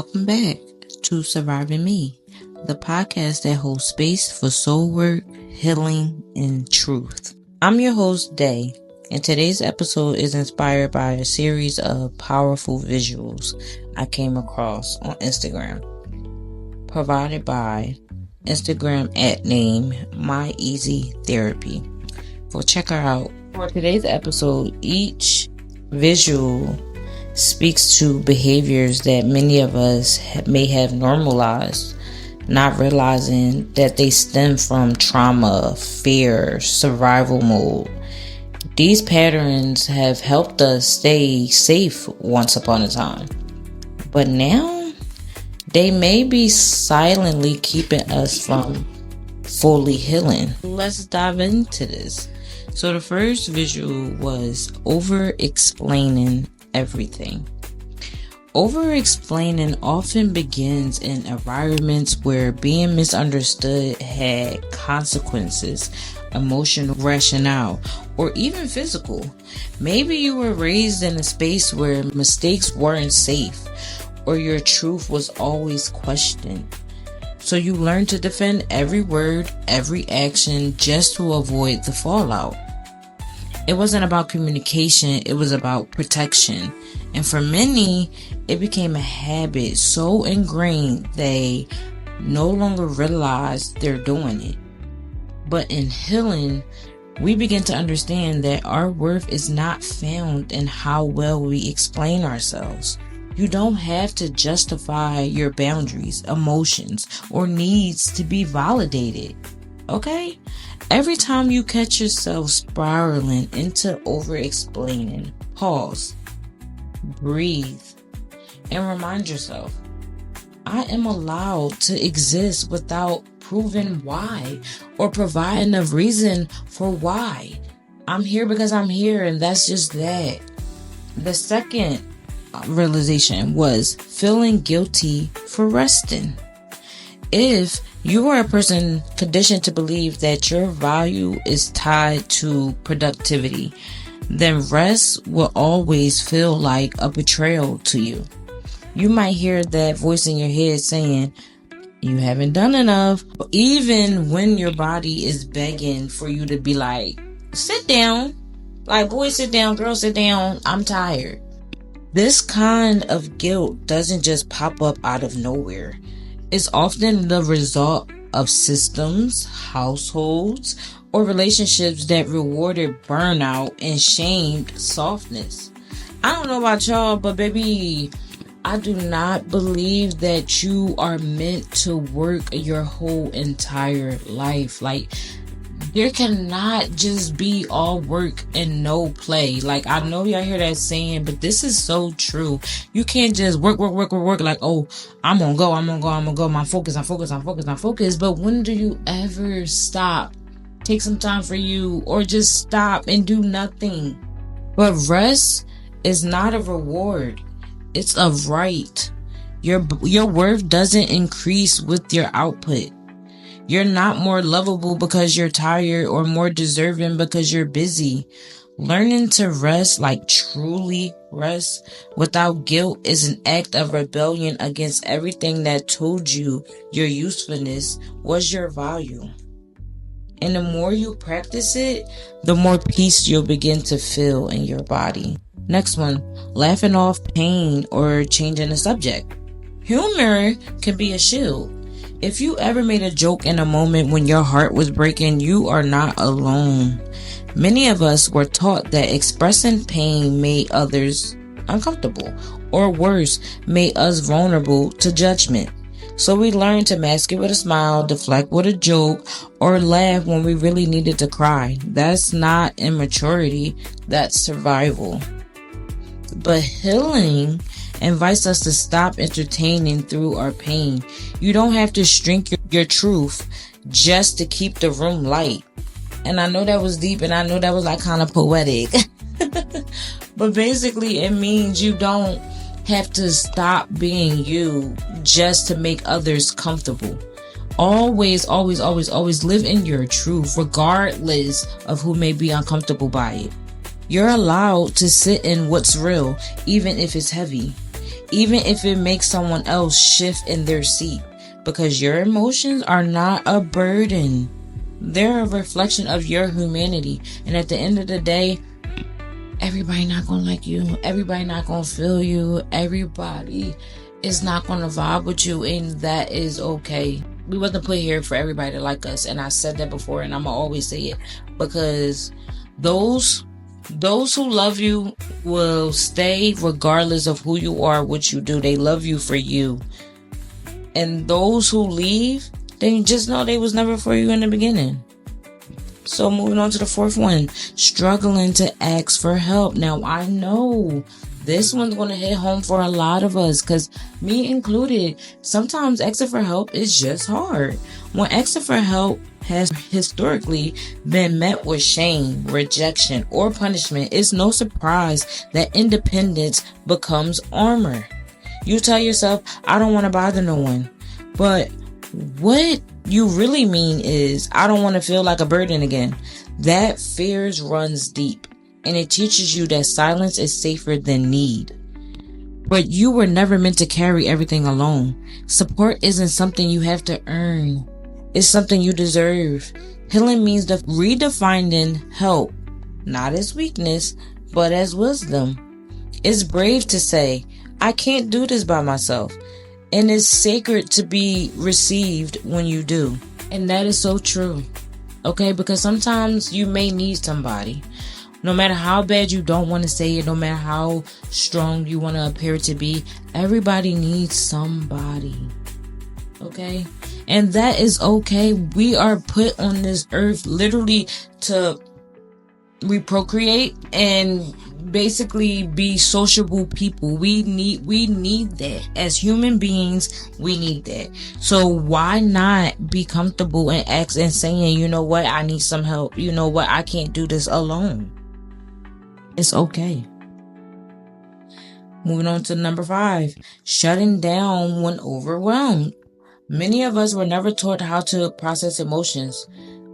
welcome back to Surviving Me, the podcast that holds space for soul work, healing, and truth. I'm your host, Day, and today's episode is inspired by a series of powerful visuals I came across on Instagram, provided by Instagram @name My Easy Therapy. So check her out. For today's episode, each visual speaks to behaviors that many of us may have normalized, not realizing that they stem from trauma, fear, survival mode. These patterns have helped us stay safe once upon a time, but now they may be silently keeping us from fully healing. Let's dive into this. So the first visual was over-explaining everything. Over-explaining often begins in environments where being misunderstood had consequences, emotional rationale, or even physical. Maybe you were raised in a space where mistakes weren't safe, or your truth was always questioned. So you learned to defend every word, every action, just to avoid the fallout. It wasn't about communication, it was about protection. And for many, it became a habit so ingrained they no longer realize they're doing it. But in healing, we begin to understand that our worth is not found in how well we explain ourselves. You don't have to justify your boundaries, emotions, or needs to be validated. Okay? Every time you catch yourself spiraling into over-explaining, pause, breathe, and remind yourself, I am allowed to exist without proving why or providing a reason for why. I'm here because I'm here, and that's just that. The second realization was feeling guilty for resting. If you are a person conditioned to believe that your value is tied to productivity, then rest will always feel like a betrayal to you. You might hear that voice in your head saying, you haven't done enough, even when your body is begging for you to be like, sit down. Like, boy, sit down, girl, sit down. I'm tired. This kind of guilt doesn't just pop up out of nowhere. It's often the result of systems, households, or relationships that rewarded burnout and shamed softness. I don't know about y'all, but baby, I do not believe that you are meant to work your whole entire life. Like, there cannot just be all work and no play. Like, I know y'all hear that saying, but this is so true. You can't just work like, oh, I'm gonna go. My focus. But when do you ever stop? Take some time for you, or just stop and do nothing. But rest is not a reward. It's a right. Your worth doesn't increase with your output. You're not more lovable because you're tired or more deserving because you're busy. Learning to rest, like truly rest, without guilt is an act of rebellion against everything that told you your usefulness was your value. And the more you practice it, the more peace you'll begin to feel in your body. Next one, laughing off pain or changing the subject. Humor can be a shield. If you ever made a joke in a moment when your heart was breaking, you are not alone. Many of us were taught that expressing pain made others uncomfortable, or worse, made us vulnerable to judgment. So we learned to mask it with a smile, deflect with a joke, or laugh when we really needed to cry. That's not immaturity, that's survival. But healing invites us to stop entertaining through our pain. You don't have to shrink your truth just to keep the room light. And I know that was deep, and I know that was like kind of poetic. But basically it means you don't have to stop being you just to make others comfortable. Always live in your truth, regardless of who may be uncomfortable by it. You're allowed to sit in what's real, even if it's heavy. even if it makes someone else shift in their seat, because your emotions are not a burden. They're a reflection of your humanity. And at the end of the day, everybody not gonna like you. Everybody not gonna feel you. Everybody is not gonna vibe with you, and that is okay. We wasn't put here for everybody to like us, and I said that before, and I'm gonna always say it, because those who love you will stay regardless of who you are, what you do. They love you for you. And those who leave, they just know they was never for you in the beginning. So moving on to the fourth one, struggling to ask for help. Now I know this one's going to hit home for a lot of us, because me included, sometimes asking for help is just hard. When asking for help has historically been met with shame, rejection, or punishment, it's no surprise that independence becomes armor. You tell yourself, I don't want to bother no one. But what you really mean is, I don't want to feel like a burden again. That fears runs deep, and it teaches you that silence is safer than need. But you were never meant to carry everything alone. Support isn't something you have to earn. It's something you deserve. Healing means redefining help, not as weakness, but as wisdom. It's brave to say, I can't do this by myself. And it's sacred to be received when you do. And that is so true. Okay, because sometimes you may need somebody. No matter how bad you don't want to say it, no matter how strong you want to appear to be, everybody needs somebody. Okay? And that is okay. We are put on this earth literally to reprocreate and basically be sociable people. We need that. As human beings, we need that. So why not be comfortable and ask and saying, you know what, I need some help. You know what, I can't do this alone. It's okay. Moving on to number 5, shutting down when overwhelmed. Many of us were never taught how to process emotions,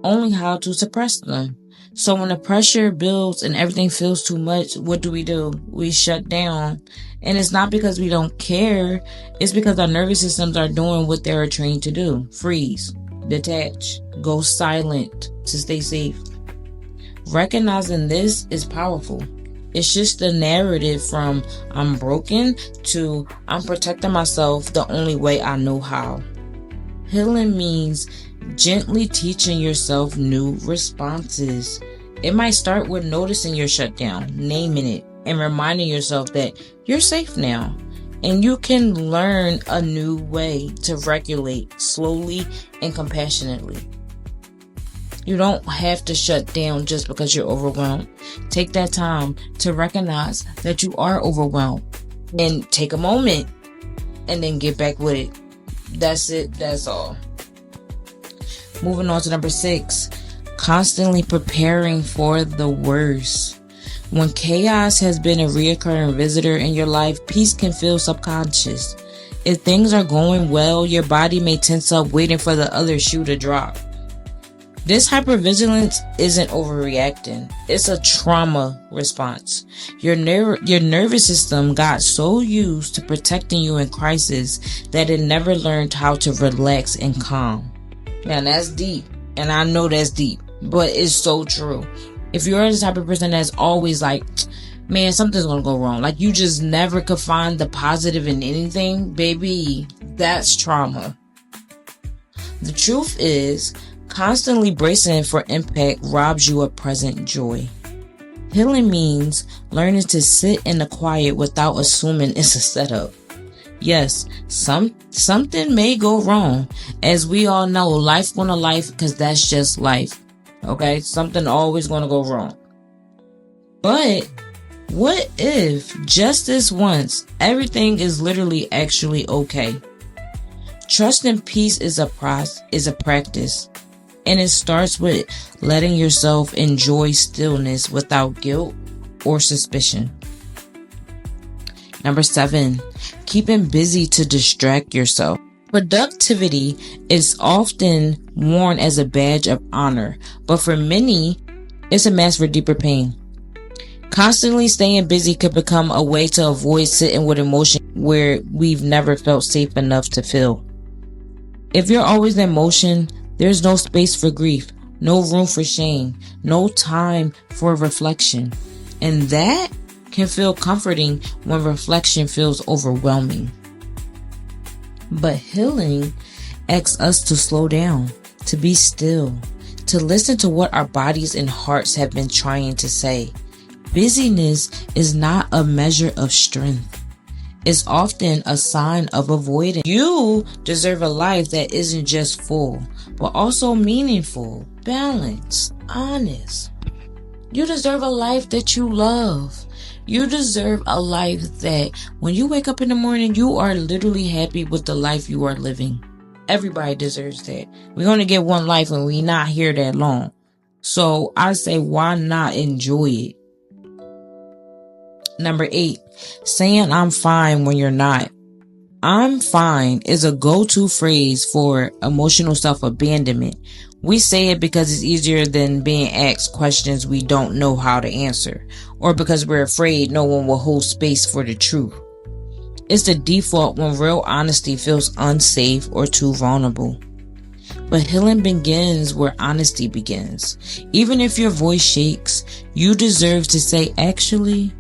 only how to suppress them. So when the pressure builds and everything feels too much, what do? We shut down. And it's not because we don't care. It's because our nervous systems are doing what they're trained to do. Freeze, detach, go silent to stay safe. Recognizing this is powerful. It's just the narrative from I'm broken to I'm protecting myself the only way I know how. Healing means gently teaching yourself new responses. It might start with noticing your shutdown, naming it, and reminding yourself that you're safe now. And you can learn a new way to regulate slowly and compassionately. You don't have to shut down just because you're overwhelmed. Take that time to recognize that you are overwhelmed and take a moment and then get back with it. That's it. That's all. Moving on to number 6, constantly preparing for the worst. When chaos has been a reoccurring visitor in your life, peace can feel subconscious. If things are going well, your body may tense up waiting for the other shoe to drop. This hypervigilance isn't overreacting. It's a trauma response. Your nervous system got so used to protecting you in crisis that it never learned how to relax and calm. Now that's deep, and I know that's deep, but it's so true. If you're the type of person that's always like, man, something's gonna go wrong, like you just never could find the positive in anything, baby, that's trauma. The truth is, constantly bracing for impact robs you of present joy. Healing means learning to sit in the quiet without assuming it's a setup. Yes, something may go wrong. As we all know, life gonna life, because that's just life. Okay? Something always gonna go wrong. But what if just this once, everything is literally actually okay? Trust and peace is a practice. And it starts with letting yourself enjoy stillness without guilt or suspicion. Number 7, keeping busy to distract yourself. Productivity is often worn as a badge of honor, but for many, it's a mask for deeper pain. Constantly staying busy could become a way to avoid sitting with emotion where we've never felt safe enough to feel. If you're always in motion, there's no space for grief, no room for shame, no time for reflection. And that can feel comforting when reflection feels overwhelming. But healing asks us to slow down, to be still, to listen to what our bodies and hearts have been trying to say. Busyness is not a measure of strength. It's often a sign of avoidance. You deserve a life that isn't just full, but also meaningful, balanced, honest. You deserve a life that you love. You deserve a life that when you wake up in the morning, you are literally happy with the life you are living. Everybody deserves that. We're going to get one life and we're not here that long. So I say, why not enjoy it? Number 8, saying I'm fine when you're not. I'm fine is a go-to phrase for emotional self-abandonment. We say it because it's easier than being asked questions we don't know how to answer, or because we're afraid no one will hold space for the truth. It's the default when real honesty feels unsafe or too vulnerable. But healing begins where honesty begins. Even if your voice shakes, you deserve to say, actually,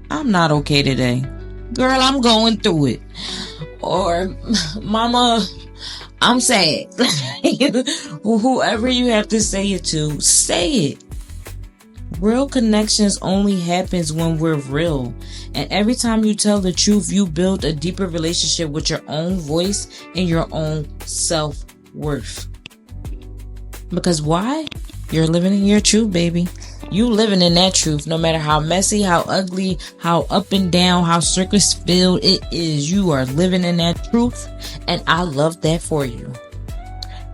I'm not okay today. Girl, I'm going through it. Or, mama, I'm sad. Whoever you have to say it to, say it. Real connections only happens when we're real. And every time you tell the truth, you build a deeper relationship with your own voice and your own self-worth. Because why? You're living in your truth, baby. You living in that truth, no matter how messy, how ugly, how up and down, how circus filled it is. You are living in that truth, and I love that for you.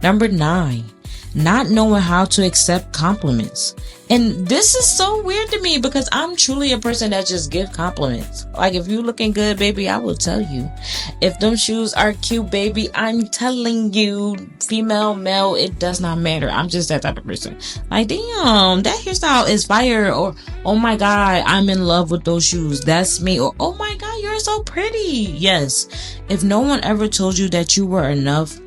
Number 9, not knowing how to accept compliments. And this is so weird to me because I'm truly a person that just give compliments. Like, if you looking good, baby, I will tell you. If them shoes are cute, baby, I'm telling you. Female, male, it does not matter. I'm just that type of person. Like, damn, that hairstyle is fire. Or, oh my God, I'm in love with those shoes. That's me. Or, oh my God, you're so pretty. Yes. If no one ever told you that you were enough,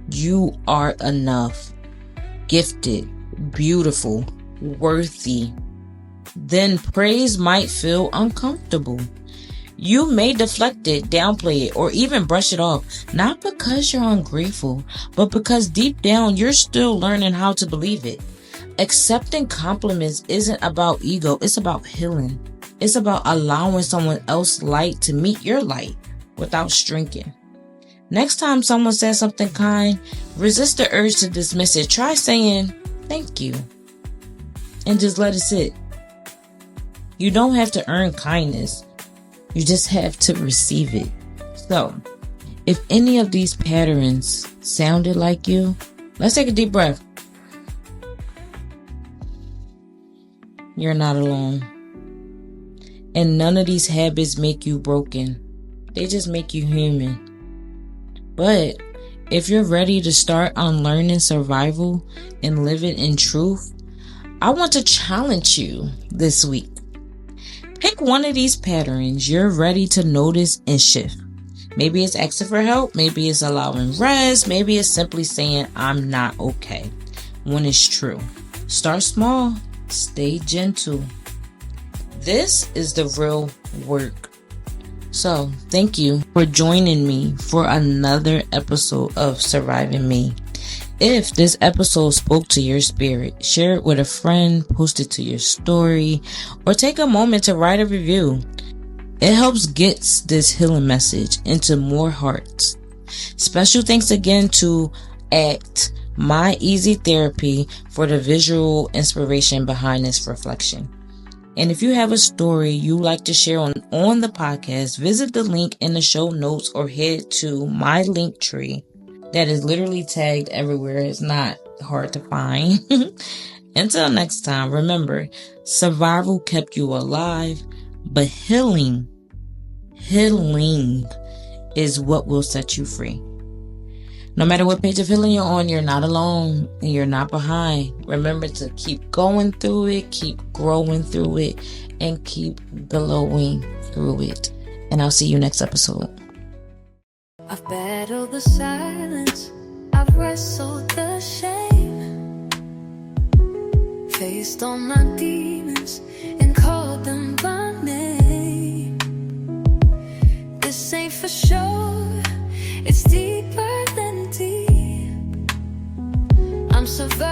you are enough. Gifted, beautiful, worthy. Then praise might feel uncomfortable. You may deflect it, downplay it, or even brush it off, not because you're ungrateful, but because deep down you're still learning how to believe it. Accepting compliments isn't about ego, it's about healing. It's about allowing someone else's light to meet your light without shrinking. Next time someone says something kind, resist the urge to dismiss it. Try saying, thank you. And just let it sit. You don't have to earn kindness. You just have to receive it. So, if any of these patterns sounded like you, let's take a deep breath. You're not alone. And none of these habits make you broken. They just make you human. But if you're ready to start unlearning survival and living in truth, I want to challenge you this week. Pick one of these patterns you're ready to notice and shift. Maybe it's asking for help. Maybe it's allowing rest. Maybe it's simply saying, I'm not okay when it's true. Start small. Stay gentle. This is the real work. So, thank you for joining me for another episode of Surviving Me. If this episode spoke to your spirit, share it with a friend, post it to your story, or take a moment to write a review. It helps get this healing message into more hearts. Special thanks again to ACT, My Easy Therapy, for the visual inspiration behind this reflection. And if you have a story you'd like to share on the podcast, visit the link in the show notes or head to my link tree that is literally tagged everywhere. It's not hard to find. Until next time, remember, survival kept you alive, but healing is what will set you free. No matter what page of healing you're on, you're not alone and you're not behind. Remember to keep going through it, keep growing through it, and keep glowing through it. and I'll see you next episode. I've battled the silence, I've wrestled the shame, faced all my demons and called them by name. This ain't for sure, it's deeper than deep. I'm surviving